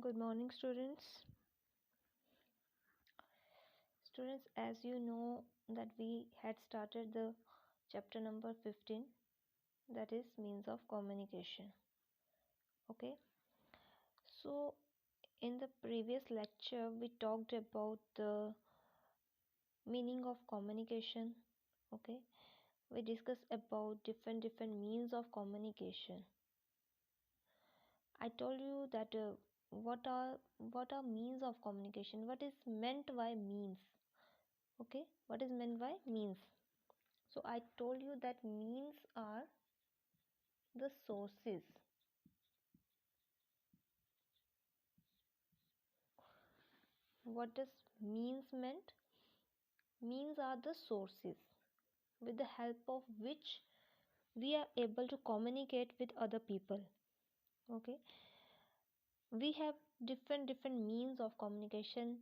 Good morning, students. Students, as you know that we had started the chapter number 15, that is means of communication. Okay, so in the previous lecture we talked about the meaning of communication. Okay, we discussed about different means of communication. I told you that what are means of communication, what is meant by means. Okay, what is meant by means? So I told you that means are the sources. What does means meant? Means are the sources with the help of which we are able to communicate with other people. Okay, we have different means of communication,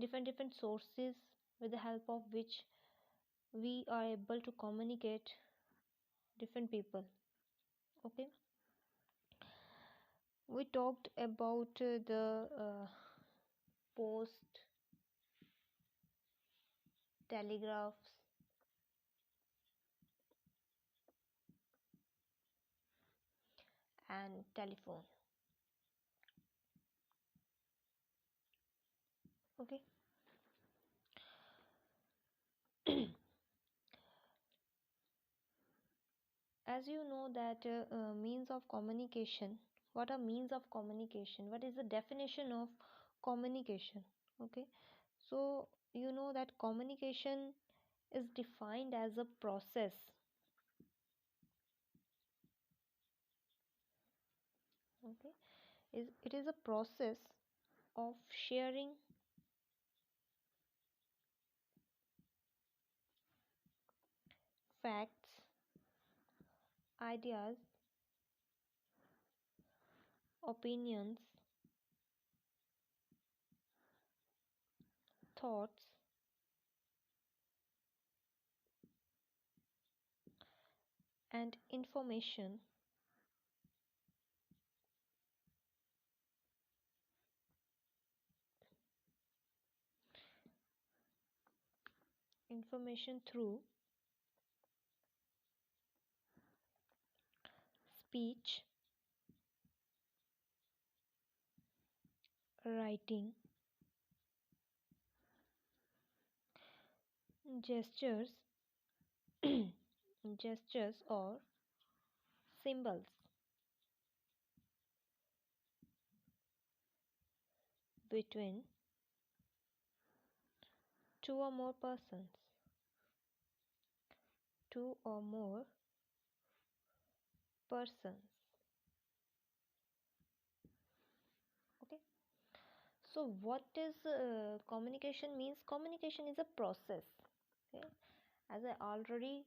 different sources with the help of which we are able to communicate different people. Okay, we talked about the post, telegraphs, and telephone. Okay. As you know that means of communication, what are means of communication, what is the definition of communication? Okay, so you know that communication is defined as a process. Okay, it is a process of sharing facts, ideas, opinions, thoughts, and information through speech, writing, gestures, gestures or symbols between two or more persons, two or more persons. Okay, so what is communication means? Communication is a process. Okay, as I already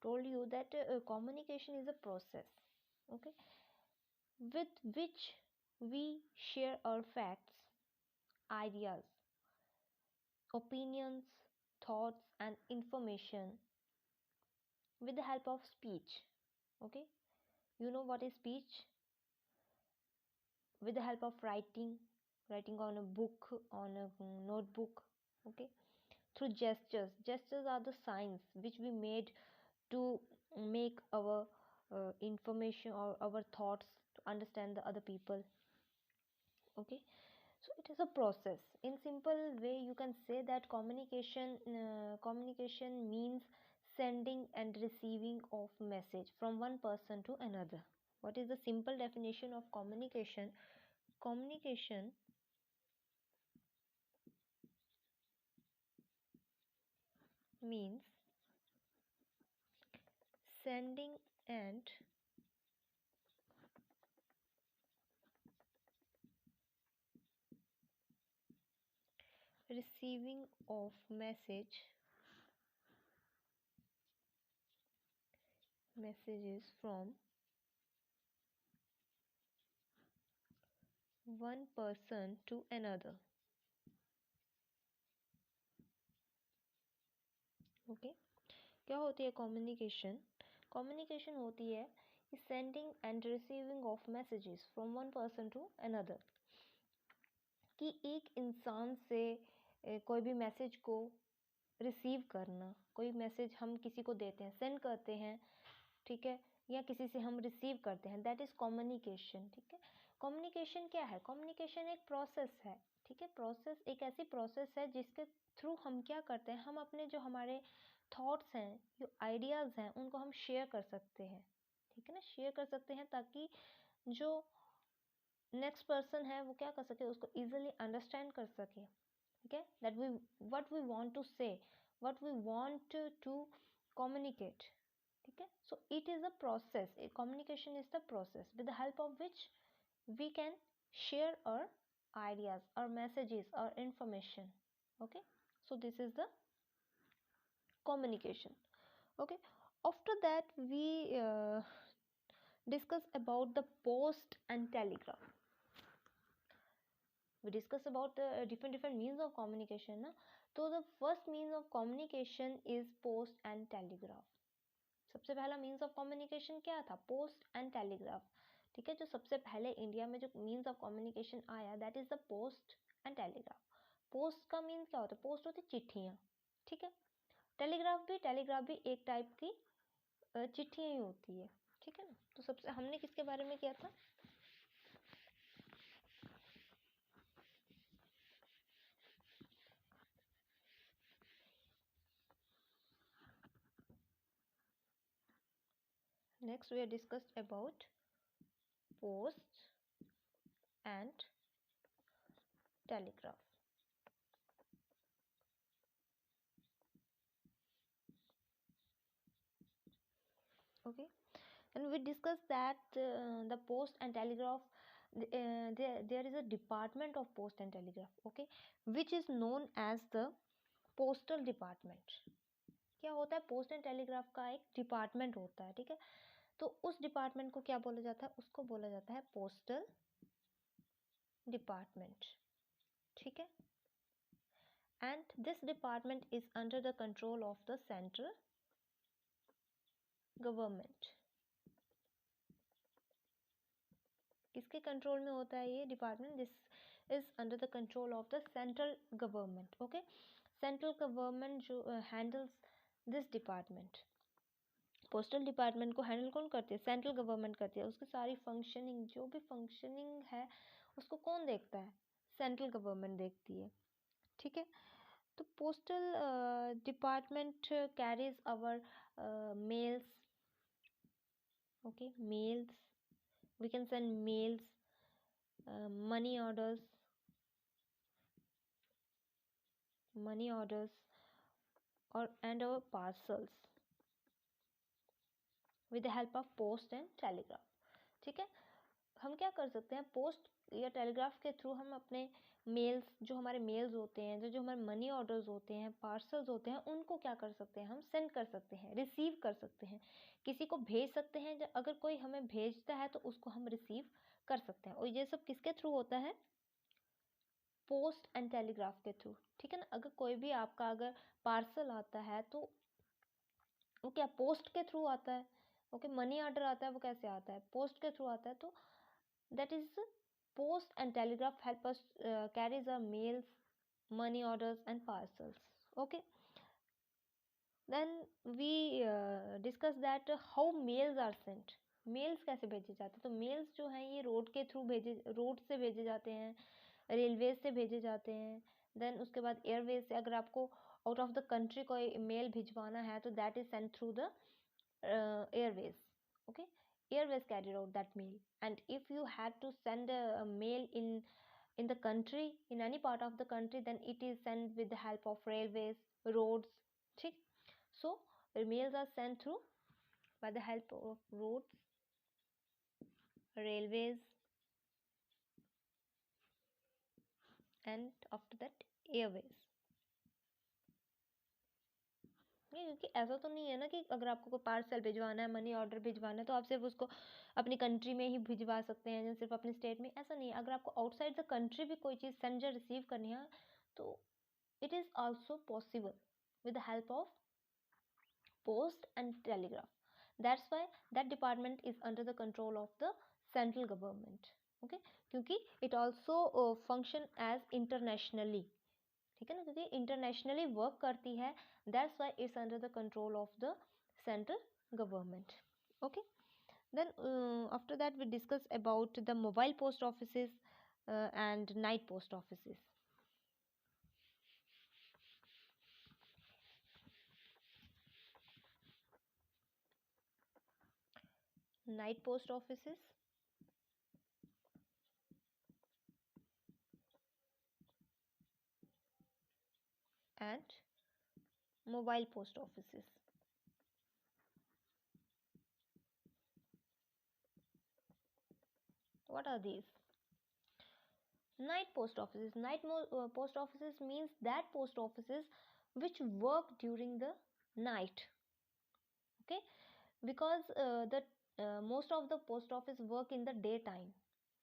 told you that communication is a process. Okay, with which we share our facts, ideas, opinions, thoughts, and information with the help of speech. Okay, you know what is speech? With the help of writing on a book, on a notebook. Okay, through gestures are the signs which we made to make our information or our thoughts to understand the other people. Okay, so it is a process. In simple way you can say that communication means sending and receiving of message from one person to another. What is the simple definition of communication? Communication means sending and receiving of messages from one person to another. Okay, क्या होती है communication? Communication होती है sending and receiving of messages from one person to another. कि एक इंसान से कोई भी मैसेज को रिसीव करना, कोई मैसेज हम किसी को देते हैं, सेंड करते हैं, ठीक है, या किसी से हम रिसीव करते हैं, दैट इज़ कम्युनिकेशन। ठीक है, कम्युनिकेशन क्या है? कम्युनिकेशन एक प्रोसेस है, ठीक है, प्रोसेस एक ऐसी प्रोसेस है जिसके थ्रू हम क्या करते हैं, हम अपने जो हमारे थॉट्स हैं, जो आइडियाज़ हैं, उनको हम शेयर कर सकते हैं, ठीक है ना, शेयर कर सकते हैं, ताकि जो नेक्स्ट पर्सन है वो क्या कर सके, उसको ईजिली अंडरस्टैंड कर सके, ठीक है, that we what we want to say, what we want to communicate, ठीक है। So it is a process, communication is the process with the help of which we can share our ideas, our messages, our information. Okay, so this is the communication. Okay, after that we discuss about the post and telegraph. We discuss about the different means of communication na? So the first means of communication is post and telegraph. सबसे पहला means of communication क्या था? Post and telegraph, ठीक है। जो सबसे पहले India में जो मीन्स ऑफ कम्युनिकेशन आया, that is the post and telegraph. Post का मीन्स क्या होता है? पोस्ट होती चिट्ठियाँ, ठीक है। टेलीग्राफ भी एक टाइप की चिट्ठियाँ ही होती है, ठीक है ना। तो सबसे हमने किसके बारे में किया था? Next we are discussed about post and telegraph. Okay, and we discussed that the post and telegraph, there is a department of post and telegraph, okay, which is known as the postal department. क्या होता है? Post and telegraph का एक department होता है, ठीक है। तो उस डिपार्टमेंट को क्या बोला जाता है? उसको बोला जाता है पोस्टल डिपार्टमेंट, ठीक है। And this department is under the control of the central government. किसके कंट्रोल में होता है ये department? This is under the control of the central government, okay. Central government जो handles this department. Postal department को handle कौन करती है? सेंट्रल गवर्नमेंट करती है। उसकी सारी फंक्शनिंग, जो भी फंक्शनिंग है, उसको कौन देखता है? सेंट्रल गवर्नमेंट देखती है, ठीक है। तो postal department carries our mails, okay, mails, we can send mails, money orders or and our parcels with the help of post and telegraph, ठीक है। हम क्या कर सकते हैं? पोस्ट या टेलीग्राफ के थ्रू हम अपने मेल्स, जो हमारे मेल्स होते हैं, जो जो हमारे मनी ऑर्डर्स होते हैं, पार्सल्स होते हैं, उनको क्या कर सकते हैं? हम सेंड कर सकते हैं, रिसीव कर सकते हैं, किसी को भेज सकते हैं। अगर कोई हमें भेजता है तो उसको हम रिसीव कर सकते हैं। और ये सब किसके थ्रू होता है? पोस्ट एंड टेलीग्राफ के थ्रू, ठीक है ना। अगर कोई भी आपका अगर पार्सल आता है तो वो क्या पोस्ट के थ्रू आता है, ओके। मनी ऑर्डर आता है, वो कैसे आता है? पोस्ट के थ्रू आता है। तो that is post and telegraph help us carries our mails, money orders and parcels, okay. Then we discuss that how mails are sent. Mails कैसे भेजे जाते हैं? तो मेल्स जो हैं ये रोड के थ्रू रोड से भेजे जाते हैं, रेलवे से भेजे जाते हैं। देन उसके बाद एयरवेज से, अगर आपको आउट ऑफ द कंट्री कोई मेल भिजवाना है तो that is send through the airways, okay. Airways carried out that mail, and if you had to send a mail in the country, in any part of the country, then it is sent with the help of railways, roads, ठीक। So mails are sent through by the help of roads, railways, and after that airways। नहीं, क्योंकि ऐसा तो नहीं है ना कि अगर आपको कोई पार्सल भिजवाना है, मनी ऑर्डर भिजवाना है, तो आप सिर्फ उसको अपनी कंट्री में ही भिजवा सकते हैं, सिर्फ अपने स्टेट में। ऐसा नहीं है। अगर आपको आउटसाइड द कंट्री भी कोई चीज़ सेंड या रिसीव करनी है तो it is also possible with the help of post and telegraph. That's why that department is under the control of the central government. Okay, क्योंकि it also function as internationally, ठीक है ना, क्योंकि internationally work करती है, that's why it's under the control of the central government. Okay, then after that we discuss about the mobile post offices and night post offices. Night post offices and mobile post offices. What are these? Night post offices. Post offices means that post offices which work during the night. Okay, because the most of the post office work in the daytime.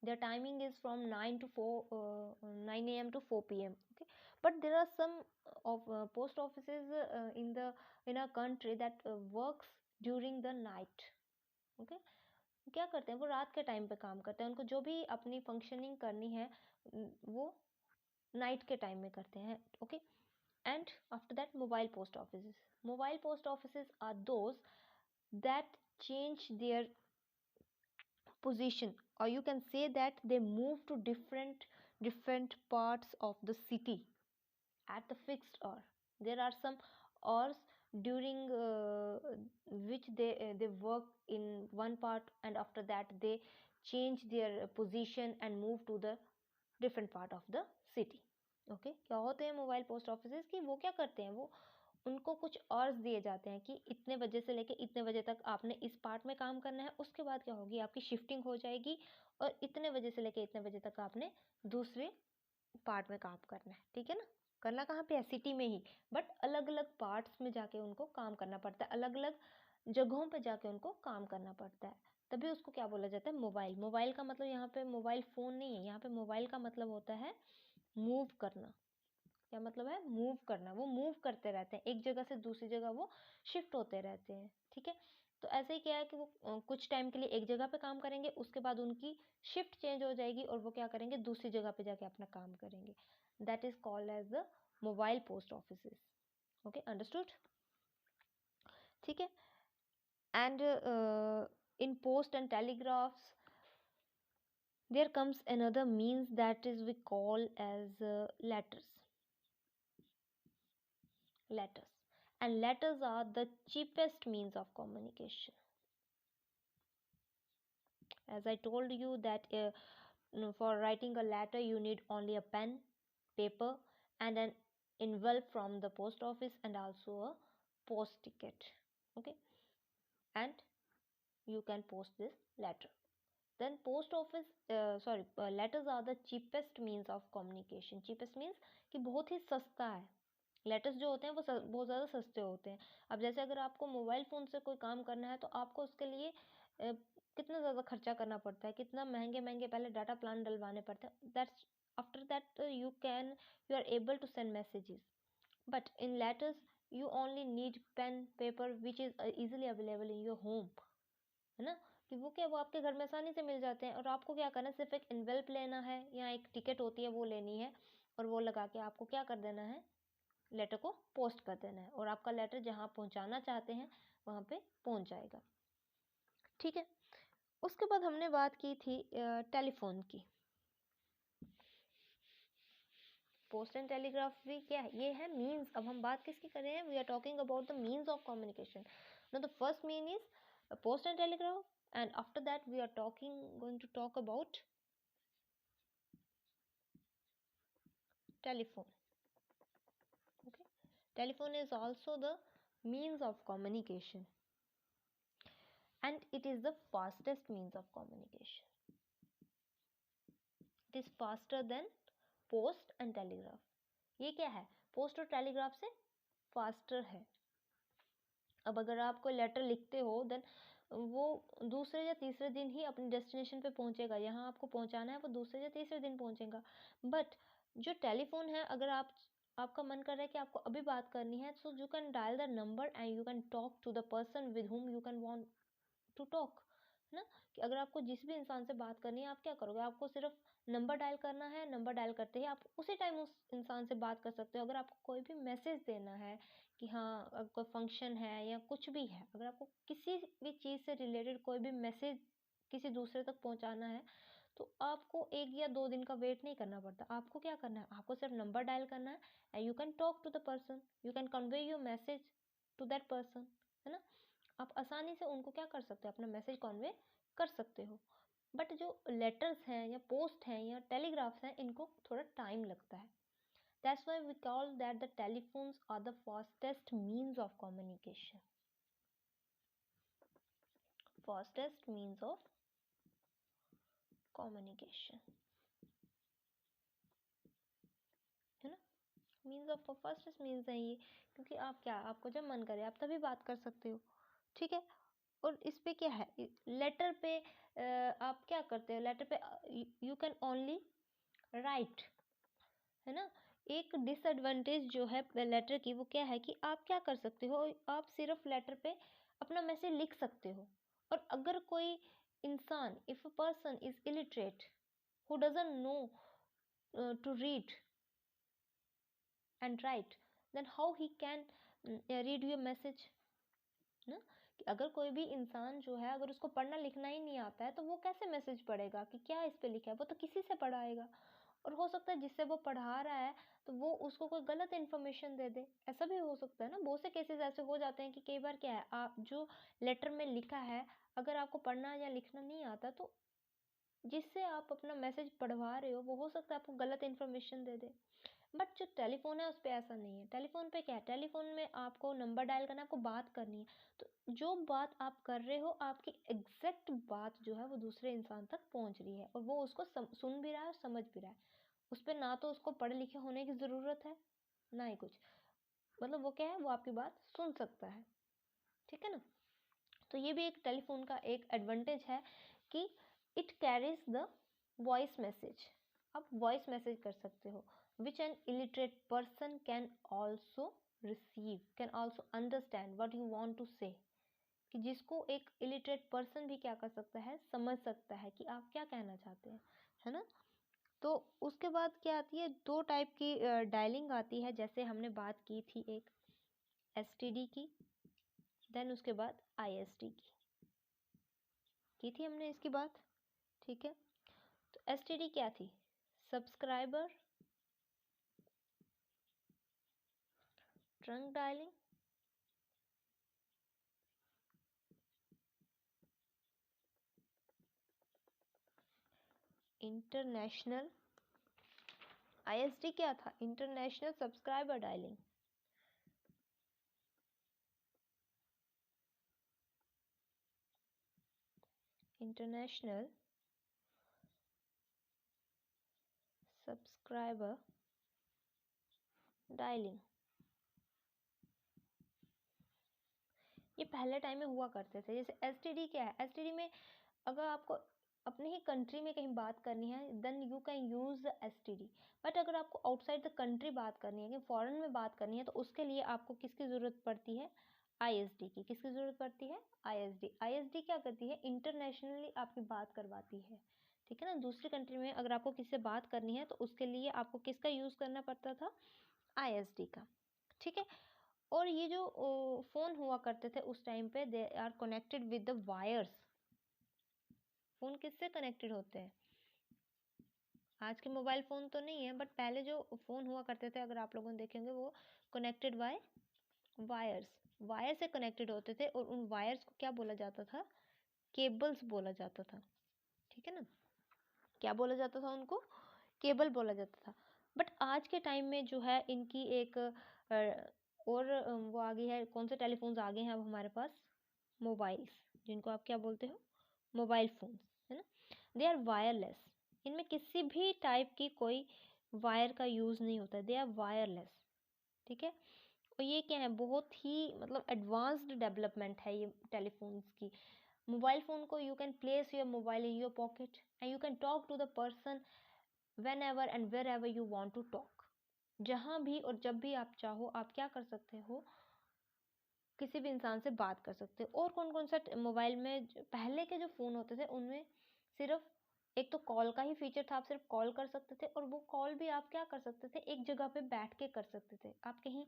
Their timing is from 9 to 4 9 a.m. to 4 p.m. Okay, but there are some of post offices in a country that works during the night. Okay, क्या करते हैं वो रात के time पे काम करते हैं, उनको जो भी अपनी फंक्शनिंग करनी है वो नाइट के टाइम में करते हैं. Okay, and after that mobile post offices are those that change their position, or you can say that they move to different parts of the city at the fixed hour. There are some hours during which they work in one part, and after that they change their position and move to the different part of the city. Okay, क्या होते हैं mobile post offices की, वो क्या करते हैं, वो उनको कुछ आवर्स दिए जाते हैं कि इतने बजे से लेके इतने बजे तक आपने इस पार्ट में काम करना है, उसके बाद क्या होगी आपकी शिफ्टिंग हो जाएगी और इतने बजे से लेके इतने बजे तक आपने दूसरे पार्ट में काम करना है. ठीक है ना, करना कहाँ पे है, सिटी में ही, बट अलग अलग पार्ट्स में जाके उनको काम करना पड़ता है, अलग अलग जगहों पे जाके उनको काम करना पड़ता है, तभी उसको क्या बोला जाता है, मोबाइल. मोबाइल का मतलब यहाँ पे मोबाइल फ़ोन नहीं है, यहाँ पे मोबाइल का मतलब होता है मूव करना. क्या मतलब है, मूव करना. वो मूव करते रहते हैं, एक जगह से दूसरी जगह वो शिफ्ट होते रहते हैं. ठीक है, तो ऐसे ही क्या है कि वो कुछ टाइम के लिए एक जगह पे काम करेंगे, उसके बाद उनकी शिफ्ट चेंज हो जाएगी और वो क्या करेंगे, दूसरी जगह पे जाके अपना काम करेंगे. That is called as the mobile post offices. Okay, understood. ठीक है, and in post and telegraphs there comes another means that is we call as letters, and letters are the cheapest means of communication. As I told you that for writing a letter you need only a pen, paper, and an envelope from the post office, and also a post ticket. Okay, and you can post this letter. Then letters are the cheapest means of communication. Cheapest means कि बहुत ही सस्ता है. Letters जो होते हैं वो बहुत ज़्यादा सस्ते होते हैं. अब जैसे अगर आपको मोबाइल फ़ोन से कोई काम करना है तो आपको उसके लिए कितना ज़्यादा खर्चा करना पड़ता है, कितना महंगे महंगे पहले डाटा प्लान डलवाने पड़ते हैं. That's after that you are able to send messages. But in letters you only need pen paper which is easily available in your home, है ना, कि वो क्या, वो आपके घर में आसानी से मिल जाते हैं और आपको क्या करना है, सिर्फ एक एनवेल्प लेना है या एक टिकट होती है वो लेनी है और वो लगा के आपको क्या कर देना है, लेटर को पोस्ट कर देना है और आपका लेटर जहाँ पहुँचाना चाहते हैं वहाँ पे पहुँच जाएगा. ठीक है, उसके बाद हमने बात की थी टेलीफोन की. पोस्ट एंड टेलीग्राफ भी क्या है, ये है मीन्स. अब हम बात किसकी कर रहे हैं, we are talking about the means of communication. No, the first mean is post and telegraph, and after that we are going to talk about telephone. Okay, telephone is also the means of communication and it is the fastest means of communication. It is faster than post and telegraph. ये क्या है, post और telegraph से faster है. अब अगर आप कोई लेटर लिखते हो देन वो दूसरे या तीसरे दिन ही अपने डेस्टिनेशन पे पहुंचेगा, यहाँ आपको पहुंचाना है वो दूसरे या तीसरे दिन पहुंचेगा. बट जो टेलीफोन है, अगर आपका मन कर रहा है कि आपको अभी बात करनी है, so you can dial the number and you can talk to the person with whom you can want to talk. है ना, कि अगर आपको जिस भी इंसान से बात करनी है आप क्या करोगे, आपको सिर्फ नंबर डायल करना है, नंबर डायल करते ही आप उसी टाइम उस इंसान से बात कर सकते हो। अगर आपको कोई भी मैसेज देना है कि हाँ कोई फंक्शन है या कुछ भी है, अगर आपको किसी भी चीज़ से रिलेटेड कोई भी मैसेज किसी दूसरे तक पहुंचाना है तो आपको 1 या 2 दिन का वेट नहीं करना पड़ता। आपको क्या करना है, आपको सिर्फ नंबर डायल करना है and you can talk to the person, you can convey your message to that person, है ना। आप आसानी से उनको क्या कर सकते हो, अपना मैसेज कन्वे कर सकते हो। बट जो लेटर्स हैं या पोस्ट हैं या टेलीग्राफ्स हैं, इनको थोड़ा टाइम लगता है। That's why we call that the telephones are the fastest means of communication, fastest means of communication, है ना। मीन्स ऑफ फास्टेस्ट मीन्स है ये, क्योंकि आप क्या, आपको जब मन करे आप तभी बात कर सकते हो, ठीक है। और इस पे क्या है, लेटर पे आप क्या करते हो, लेटर पे यू कैन ओनली राइट, है ना। एक डिसएडवांटेज जो है लेटर की वो क्या है कि आप क्या कर सकते हो, आप सिर्फ लेटर पे अपना मैसेज लिख सकते हो। और अगर कोई इंसान, if a person is illiterate who doesn't know to read and write, then how he can read your message, ना। कि अगर कोई भी इंसान जो है अगर उसको पढ़ना लिखना ही नहीं आता है तो वो कैसे मैसेज पढ़ेगा कि क्या इस पे लिखा है, वो तो किसी से पढ़ाएगा। और हो सकता है जिससे वो पढ़ा रहा है तो वो उसको कोई गलत इन्फॉर्मेशन दे दे, ऐसा भी हो सकता है ना। बहुत से केसेस ऐसे हो जाते हैं कि कई बार क्या है, आप जो लेटर में लिखा है अगर आपको पढ़ना या लिखना नहीं आता तो जिससे आप अपना मैसेज पढ़वा रहे हो वो हो सकता है आपको गलत इन्फॉर्मेशन दे दे। बट जो टेलीफोन है उस पर ऐसा नहीं है। टेलीफोन पे क्या है, टेलीफोन में आपको नंबर डायल करना है, आपको बात करनी है, तो जो बात आप कर रहे हो आपकी एग्जैक्ट बात जो है वो दूसरे इंसान तक पहुंच रही है और वो उसको सुन भी रहा है और समझ भी रहा है। उस पर ना तो उसको पढ़े लिखे होने की ज़रूरत है ना ही कुछ, मतलब वो क्या है, वो आपकी बात सुन सकता है, ठीक है ना। तो ये भी एक टेलीफोन का एक एडवांटेज है कि it carries the voice message, आप वॉइस मैसेज कर सकते हो which an illiterate person can also receive, can also understand what you want to say, कि जिसको एक इलिटरेट पर्सन भी क्या कर सकता है, समझ सकता है कि आप क्या कहना चाहते हैं, है ना। तो उसके बाद क्या आती है, 2 टाइप की डायलिंग आती है, जैसे हमने बात की थी एक एसटीडी की, देन उसके बाद आईएसडी की थी हमने इसकी बात, ठीक है। तो एसटीडी क्या थी, subscriber trunk dialing, international, ISD क्या था, international subscriber dialing, international subscriber dialing. ये पहले टाइम में हुआ करते थे। जैसे एसटीडी क्या है, एसटीडी में अगर आपको अपने ही कंट्री में कहीं बात करनी है then you can use the STD. But अगर आपको आउटसाइड द कंट्री बात करनी है, कि फॉरेन में बात करनी है, तो उसके लिए आपको किसकी ज़रूरत पड़ती है, आईएसडी की। किसकी ज़रूरत पड़ती है, आईएसडी। आईएसडी क्या करती है, इंटरनेशनली आपकी बात करवाती है, ठीक है ना। दूसरी कंट्री में अगर आपको किसी से बात करनी है तो उसके लिए आपको किसका यूज़ करना पड़ता था, आईएसडी का, ठीक है। और ये जो फ़ोन हुआ करते थे उस टाइम पे, they are connected with the wires. Phone किससे कनेक्टेड होते हैं, आज के मोबाइल फ़ोन तो नहीं है बट पहले जो फ़ोन हुआ करते थे अगर आप लोगों ने देखे होंगे वो कनेक्टेड बाय वायर्स, वायर से कनेक्टेड होते थे और उन वायर्स को क्या बोला जाता था, केबल्स बोला जाता था, ठीक है ना। क्या बोला जाता था उनको, केबल बोला जाता था। बट आज के टाइम में जो है इनकी एक और वो आ गई है, कौन से टेलीफोन्स आ गए हैं अब हमारे पास, मोबाइल्स, जिनको आप क्या बोलते हो, मोबाइल फ़ोन्स, है ना। दे आर वायरलेस, इनमें किसी भी टाइप की कोई वायर का यूज़ नहीं होता, दे आर वायरलेस, ठीक है। और ये क्या है, बहुत ही मतलब एडवांस्ड डेवलपमेंट है ये टेलीफोन्स की। मोबाइल फ़ोन को you can place your mobile in your pocket and you can talk to the person whenever and wherever you want to talk. जहाँ भी और जब भी आप चाहो आप क्या कर सकते हो, किसी भी इंसान से बात कर सकते हो। और कौन कौन सा मोबाइल में पहले के जो फ़ोन होते थे उनमें सिर्फ एक तो कॉल का ही फीचर था, आप सिर्फ कॉल कर सकते थे, और वो कॉल भी आप क्या कर सकते थे, एक जगह पे बैठ के कर सकते थे। आप कहीं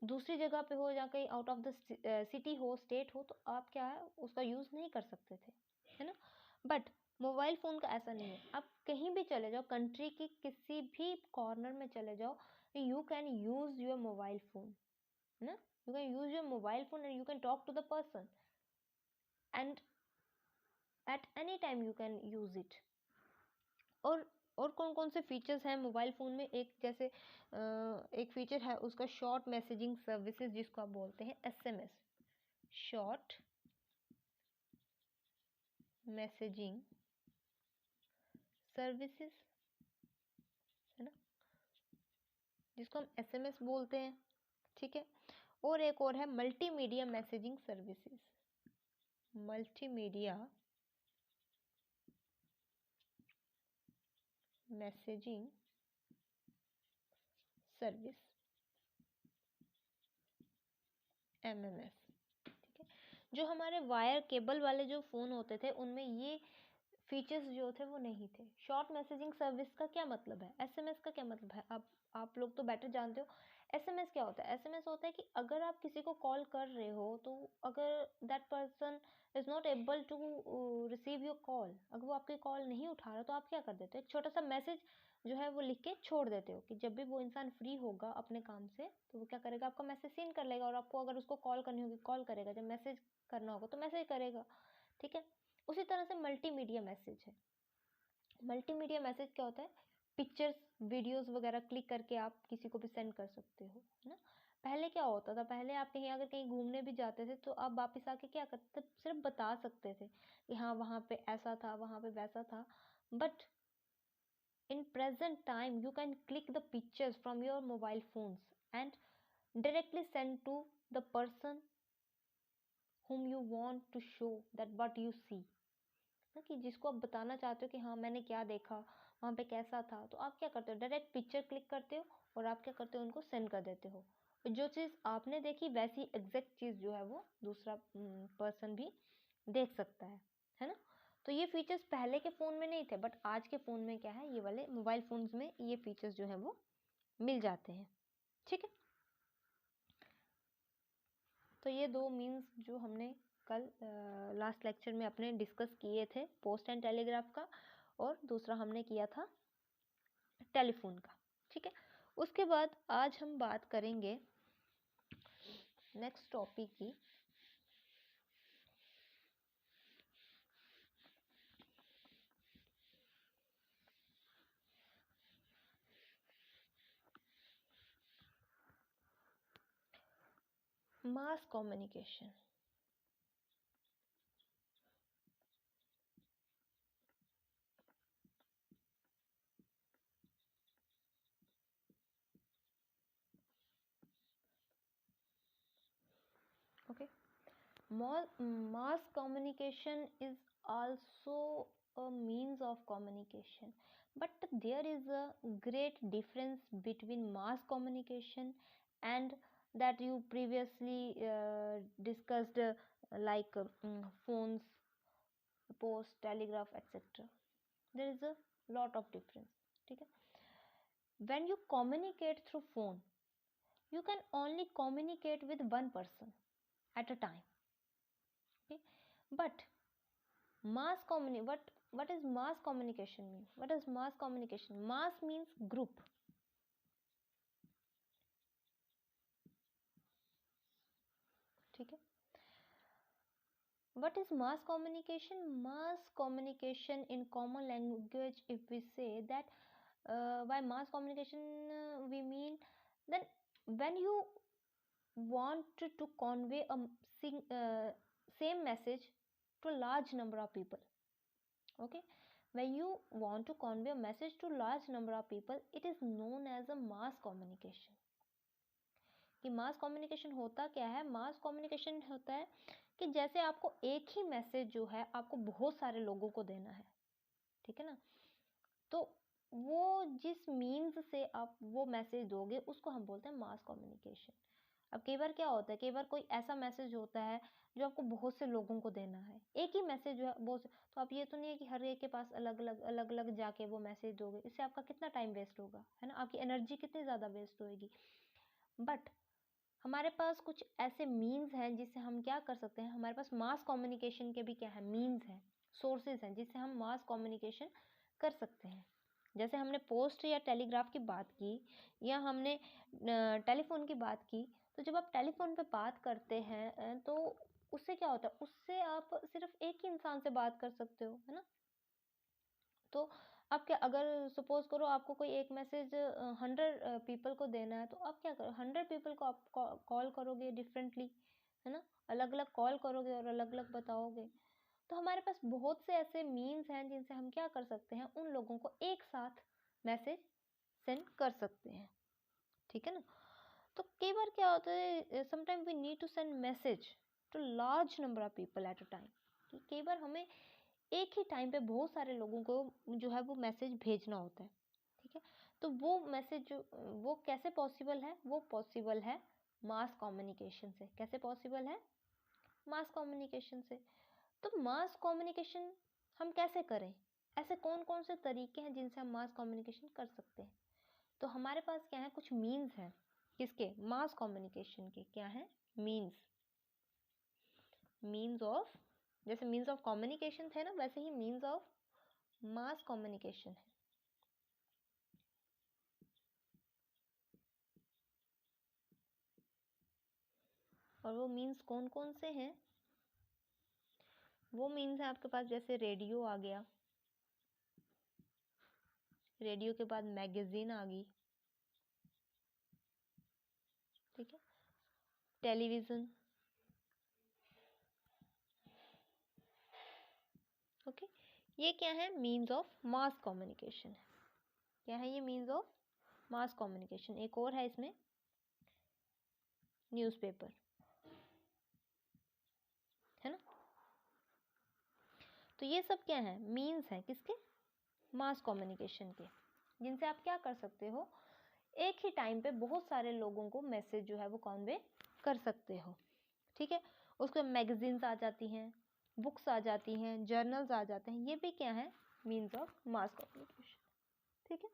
दूसरी जगह पे हो या कहीं आउट ऑफ द सिटी हो, स्टेट हो, तो आप क्या है उसका यूज़ नहीं कर सकते थे, है ना। बट मोबाइल फ़ोन का ऐसा नहीं है, आप कहीं भी चले जाओ, कंट्री की किसी भी कॉर्नर में चले जाओ, you can use your mobile phone, है ना। You can use your mobile phone and you can talk to the person, and at any time you can use it. और कौन कौन से फीचर्स हैं मोबाइल फ़ोन में, एक जैसे एक फीचर है उसका शॉर्ट मैसेजिंग सर्विसेज, जिसको आप बोलते हैं एसएमएस, शॉर्ट मैसेजिंग सर्विसेज, है ना, जिसको हम एसएमएस बोलते हैं, ठीक है। और एक और है multimedia messaging services, multimedia messaging service, MMS, ठीक है। जो हमारे वायर केबल वाले जो फ़ोन होते थे उनमें ये फीचर्स जो थे वो नहीं थे। शॉर्ट मैसेजिंग सर्विस का क्या मतलब है, एसएमएस का क्या मतलब है, आप लोग तो बेटर जानते हो। एसएमएस क्या होता है, एसएमएस होता है कि अगर आप किसी को कॉल कर रहे हो तो अगर that person is not able to receive your call, अगर वो आपकी कॉल नहीं उठा रहा तो आप क्या कर देते हो, एक छोटा सा मैसेज जो है वो लिख के छोड़ देते हो कि जब भी वो इंसान फ्री होगा अपने काम से तो वो क्या करेगा, आपका मैसेज सीन कर लेगा, और आपको अगर उसको कॉल करनी होगी कॉल करेगा, जब मैसेज करना होगा तो मैसेज करेगा, ठीक है। उसी तरह से मल्टीमीडिया मैसेज है। मल्टीमीडिया मैसेज क्या होता है, पिक्चर्स वीडियोस वगैरह क्लिक करके आप किसी को भी सेंड कर सकते हो, है ना। पहले क्या होता था, पहले आप कहीं अगर कहीं घूमने भी जाते थे तो आप वापस आके क्या करते थे, सिर्फ बता सकते थे कि हाँ वहाँ पे ऐसा था, वहाँ पे वैसा था। But in present time you can click the pictures from your mobile phones and directly send to the person whom you want to show that what you see, ना, कि जिसको आप बताना चाहते हो कि हाँ मैंने क्या देखा, वहाँ पे कैसा था, तो आप क्या करते हो, डायरेक्ट पिक्चर क्लिक करते हो और आप क्या करते हो, उनको सेंड कर देते हो। जो चीज़ आपने देखी वैसी एग्जैक्ट चीज़ जो है वो दूसरा पर्सन भी देख सकता है ना। तो ये फीचर्स पहले के फ़ोन में नहीं थे, बट आज के फ़ोन में क्या है, ये वाले मोबाइल फ़ोन्स में ये फीचर्स जो है वो मिल जाते हैं, ठीक है। तो ये दो मीन्स जो हमने कल लास्ट लेक्चर में अपने डिस्कस किए थे, पोस्ट एंड टेलीग्राफ का, और दूसरा हमने किया था टेलीफोन का, ठीक है। उसके बाद आज हम बात करेंगे नेक्स्ट टॉपिक की, mass communication. Okay, mass communication is also a means of communication, but there is a great difference between mass communication and that you previously discussed, like phones, post, telegraph, etc. There is a lot of difference, okay? When you communicate through phone, you can only communicate with one person at a time, okay? But what is mass communication mean, what is mass communication, mass means group, ठीक है। What is mass communication, mass communication in common language, if we say that by mass communication we mean then when you want to convey a same message to a large number of people, okay, when you want to convey a message to large number of people, it is known as a mass communication। कि mass communication होता क्या है, mass communication होता है कि जैसे आपको एक ही मैसेज जो है आपको बहुत सारे लोगों को देना है, ठीक है ना, तो वो जिस मीन्स से आप वो मैसेज दोगे उसको हम बोलते हैं मास कम्युनिकेशन। अब कई बार क्या होता है, कई बार कोई ऐसा मैसेज होता है जो आपको बहुत से लोगों को देना है, एक ही मैसेज जो है बहुत से, तो आप ये तो नहीं है कि हर एक के पास अलग अलग जाके वो मैसेज दोगे, इससे आपका कितना टाइम वेस्ट होगा, है ना, आपकी एनर्जी कितनी ज़्यादा वेस्ट होएगी। बट हमारे पास कुछ ऐसे मीन्स हैं जिससे हम क्या कर सकते हैं, हमारे पास मास कम्युनिकेशन के भी क्या है, मीन्स हैं, सोर्सेज हैं जिससे हम मास कम्युनिकेशन कर सकते हैं। जैसे हमने पोस्ट या टेलीग्राफ की बात की, या हमने टेलीफोन की बात की, तो जब आप टेलीफोन पे बात करते हैं तो उससे क्या होता है, उससे आप सिर्फ एक ही इंसान से बात कर सकते हो, है ना। तो आप क्या, अगर सपोज करो आपको कोई एक मैसेज 100 पीपल को देना है, तो आप क्या करो, 100 पीपल को आप कॉल करोगे डिफरेंटली, है ना, अलग अलग कॉल करोगे और अलग अलग बताओगे। तो हमारे पास बहुत से ऐसे मीन्स हैं जिनसे हम क्या कर सकते हैं, उन लोगों को एक साथ मैसेज सेंड कर सकते हैं, ठीक है ना। तो कई बार क्या होता है, sometime we need to send message to large number of people at a time, कि कई बार हमें एक ही टाइम पे बहुत सारे लोगों को जो है वो मैसेज भेजना होता है, ठीक है। तो वो मैसेज जो वो कैसे पॉसिबल है, वो पॉसिबल है मास कम्युनिकेशन से। कैसे पॉसिबल है, मास कम्युनिकेशन से। तो मास कम्युनिकेशन हम कैसे करें, ऐसे कौन कौन से तरीके हैं जिनसे हम मास कम्युनिकेशन कर सकते हैं। तो हमारे पास क्या है, कुछ मीन्स हैं, किसके, मास कम्युनिकेशन के। क्या है, मीन्स ऑफ, जैसे मीन्स ऑफ कम्युनिकेशन थे ना, वैसे ही मीन्स ऑफ मास कम्युनिकेशन है। और वो मीन्स कौन कौन से हैं, वो मीन्स है आपके पास, जैसे रेडियो आ गया, रेडियो के बाद मैगजीन आ गई, ठीक है, टेलीविज़न, ओके। ये क्या है, मीन्स ऑफ मास कम्युनिकेशन है। क्या है ये, मीन्स ऑफ मास कम्युनिकेशन। एक और है इसमें, न्यूज़पेपर, है ना। तो ये सब क्या है, मीन्स हैं किसके, मास कम्युनिकेशन के, जिनसे आप क्या कर सकते हो, एक ही टाइम पे बहुत सारे लोगों को मैसेज जो है वो कन्वे कर सकते हो, ठीक है। उसके मैगजीन्स आ जाती हैं, बुक्स आ जाती हैं, जर्नल्स आ जाते हैं, ये भी क्या है, मीन्स ऑफ मास कम्युनिकेशन, ठीक है।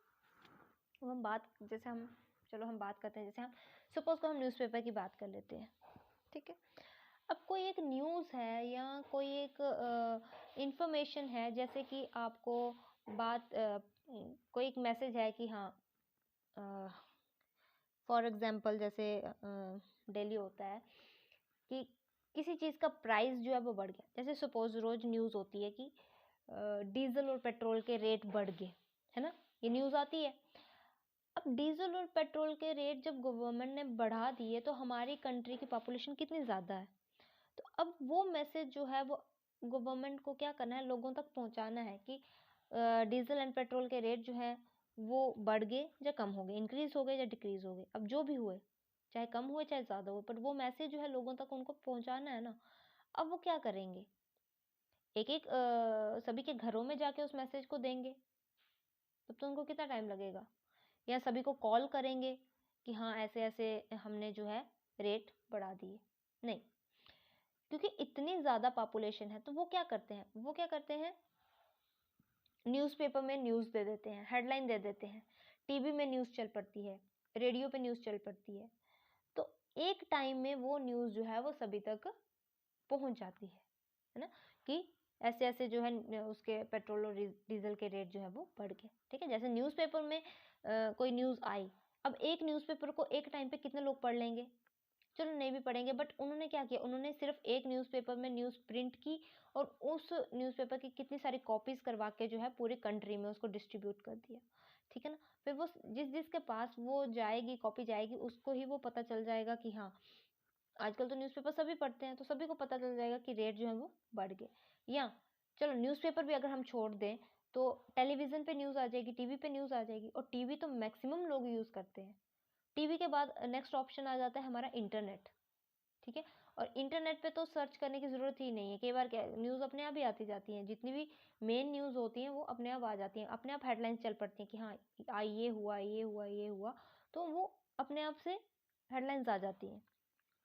अब हम बात, जैसे हम, चलो हम बात करते हैं, जैसे हम सपोज को हम न्यूज़पेपर की बात कर लेते हैं, ठीक है। अब कोई एक न्यूज़ है या कोई एक इंफॉर्मेशन है, जैसे कि आपको बात कोई एक मैसेज है कि हाँ, फॉर एग्जांपल जैसे डेली होता है कि किसी चीज़ का प्राइस जो है वो बढ़ गया, जैसे सपोज रोज न्यूज़ होती है कि डीजल और पेट्रोल के रेट बढ़ गए, है ना, ये न्यूज़ आती है। अब डीजल और पेट्रोल के रेट जब गवर्नमेंट ने बढ़ा दिए, तो हमारी कंट्री की पॉपुलेशन कितनी ज़्यादा है, तो अब वो मैसेज जो है वो गवर्नमेंट को क्या करना है, लोगों तक पहुंचाना है कि डीजल एंड पेट्रोल के रेट जो है वो बढ़ गए या कम हो गए, इंक्रीज हो गए या डिक्रीज हो गए, अब जो भी हुए, चाहे कम हुए चाहे ज़्यादा हुए, बट वो मैसेज जो है लोगों तक उनको पहुंचाना है ना। अब वो क्या करेंगे, एक एक सभी के घरों में जाके उस मैसेज को देंगे, तब तो उनको कितना टाइम लगेगा, या सभी को कॉल करेंगे कि हाँ ऐसे ऐसे हमने जो है रेट बढ़ा दिए, नहीं, क्योंकि इतनी ज़्यादा पॉपुलेशन है। तो वो क्या करते हैं, वो क्या करते हैं, न्यूज़पेपर में न्यूज़ दे देते हैं, हेडलाइन दे देते हैं, टीवी में न्यूज़ चल पड़ती है, रेडियो पे न्यूज़ चल पड़ती है। तो एक टाइम में वो न्यूज़ जो है वो सभी तक पहुंच जाती है ना, कि ऐसे ऐसे जो है उसके पेट्रोल और डीजल के रेट जो है वो बढ़ गए, ठीक है। जैसे न्यूज़पेपर में कोई न्यूज़ आई, अब एक न्यूज़पेपर को एक टाइम पे कितने लोग पढ़ लेंगे, चलो नहीं भी पढ़ेंगे, बट उन्होंने क्या किया, उन्होंने सिर्फ एक न्यूज़पेपर में न्यूज़ प्रिंट की और उस न्यूज़पेपर की कितनी सारी कॉपीज़ करवा के जो है पूरी कंट्री में उसको डिस्ट्रीब्यूट कर दिया, ठीक है ना। फिर वो जिस जिसके पास वो जाएगी, कॉपी जाएगी, उसको ही वो पता चल जाएगा कि हाँ, आजकल तो न्यूज़पेपर सभी पढ़ते हैं, तो सभी को पता चल जाएगा कि रेट जो है वो बढ़ गए। या चलो न्यूज़पेपर भी अगर हम छोड़ दें, तो टेलीविज़न पे न्यूज़ आ जाएगी, टीवी पे न्यूज़ आ जाएगी, और टीवी तो मैक्सिमम लोग यूज़ करते हैं। टीवी के बाद नेक्स्ट ऑप्शन आ जाता है हमारा इंटरनेट, ठीक है। और इंटरनेट पे तो सर्च करने की ज़रूरत ही नहीं है, कई बार क्या न्यूज़ अपने आप ही आती जाती हैं, जितनी भी मेन न्यूज़ होती हैं वो अपने आप आ जाती हैं, अपने आप हेडलाइंस चल पड़ती हैं कि हाँ ये हुआ, ये हुआ, ये हुआ, तो वो अपने आप से हेडलाइंस आ जाती हैं।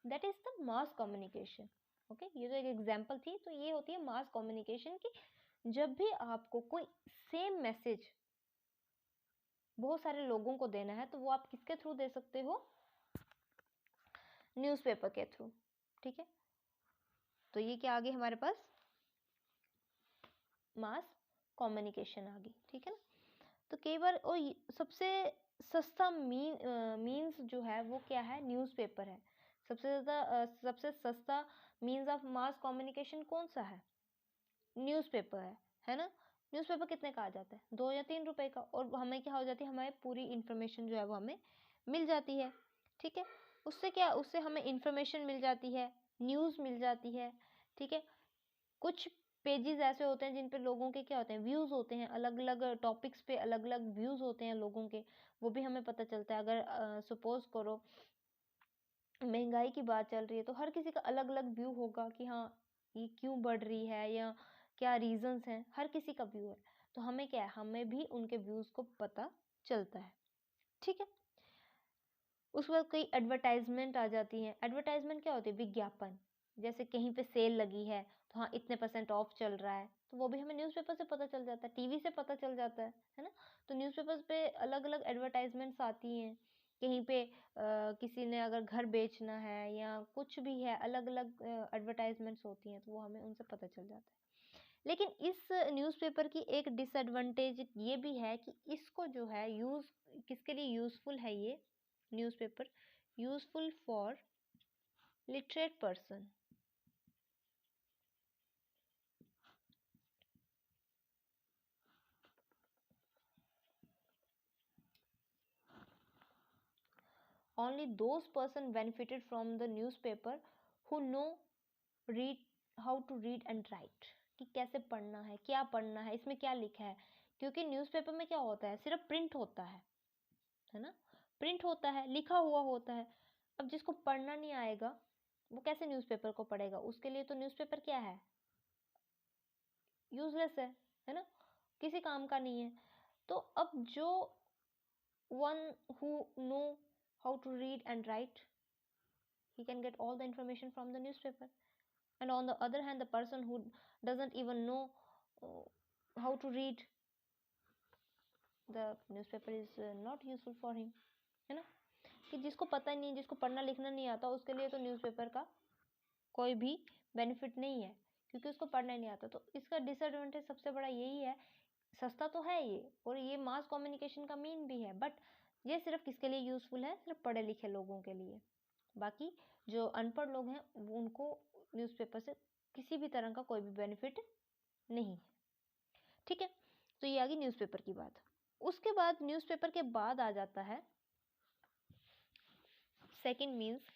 That is the mass communication. Okay, ये जो एक एग्जांपल थी, तो ये होती है मास कम्युनिकेशन की जब भी आपको कोई सेम मैसेज बहुत सारे लोगों को देना है तो वो आप किसके थ्रू दे सकते हो, न्यूज़पेपर के थ्रू। ठीक है, तो ये क्या आ गई हमारे पास, मास कम्युनिकेशन आ गई। ठीक है ना, तो कई बार और सबसे सस्ता मीन्स जो है वो क्या है, न्यूज़पेपर है। सबसे सस्ता मीन्स ऑफ मास कम्युनिकेशन कौन सा है, न्यूज़पेपर है ना। न्यूज़पेपर कितने का आ जाता है, 2 या 3 रुपए का, और हमें क्या हो जाती है, हमारी पूरी इन्फॉर्मेशन जो है वो हमें मिल जाती है। ठीक है, उससे क्या, उससे हमें इन्फॉर्मेशन मिल जाती है, न्यूज़ मिल जाती है। ठीक है, कुछ पेजेस ऐसे होते हैं जिन पे लोगों के क्या होते हैं, व्यूज़ होते हैं, अलग अलग टॉपिक्स पे अलग अलग व्यूज़ होते हैं लोगों के, वो भी हमें पता चलता है। अगर सपोज करो महंगाई की बात चल रही है तो हर किसी का अलग अलग व्यू होगा कि हाँ ये क्यों बढ़ रही है या क्या रीजंस हैं, हर किसी का व्यू है। तो हमें क्या है, हमें भी उनके व्यूज को पता चलता है। ठीक है, उस वक्त कई एडवर्टाइजमेंट आ जाती हैं। एडवर्टाइजमेंट क्या होती है, विज्ञापन। जैसे कहीं पे सेल लगी है तो हाँ इतने % ऑफ चल रहा है, तो वो भी हमें न्यूज़पेपर से पता चल जाता है, टीवी से पता चल जाता है ना। तो न्यूज़पेपर्स पे अलग अलग एडवर्टाइजमेंट्स आती हैं। कहीं पे किसी ने अगर घर बेचना है या कुछ भी है, अलग अलग एडवर्टाइजमेंट्स होती हैं, तो वो हमें उनसे पता चल जाता है। लेकिन इस न्यूज़पेपर की एक डिसएडवांटेज ये भी है कि इसको जो है यूज़ किसके लिए यूज़फुल है, ये newspaper useful for literate person. Only those person benefited from the newspaper who know read how to read and write, कि कैसे पढ़ना है, क्या पढ़ना है, इसमें क्या लिखा है। क्योंकि न्यूज़पेपर में क्या होता है, सिर्फ प्रिंट होता है ना, प्रिंट होता है, लिखा हुआ होता है। अब जिसको पढ़ना नहीं आएगा वो कैसे न्यूज़पेपर को पढ़ेगा, उसके लिए तो न्यूज़पेपर क्या है, यूजलेस है ना, किसी काम का नहीं है। तो अब जो one who know how to read and write, he can get all the information from the newspaper. And on the other hand, the person who doesn't even know how to read, the newspaper is not useful for him, है ना। कि जिसको पता नहीं, जिसको पढ़ना लिखना नहीं आता, उसके लिए तो न्यूज़पेपर का कोई भी बेनिफिट नहीं है, क्योंकि उसको पढ़ना नहीं आता। तो इसका डिसएडवांटेज सबसे बड़ा यही है, सस्ता तो है ये और ये मास कम्युनिकेशन का मीन भी है, बट ये सिर्फ किसके लिए यूज़फुल है, सिर्फ पढ़े लिखे लोगों के लिए। बाकी जो अनपढ़ लोग हैं वो, उनको न्यूज़पेपर से किसी भी तरह का कोई भी बेनिफिट नहीं है। ठीक है, तो ये आ गई न्यूज़पेपर की बात। उसके बाद न्यूज़पेपर के बाद आ जाता है सेकंड मीन्स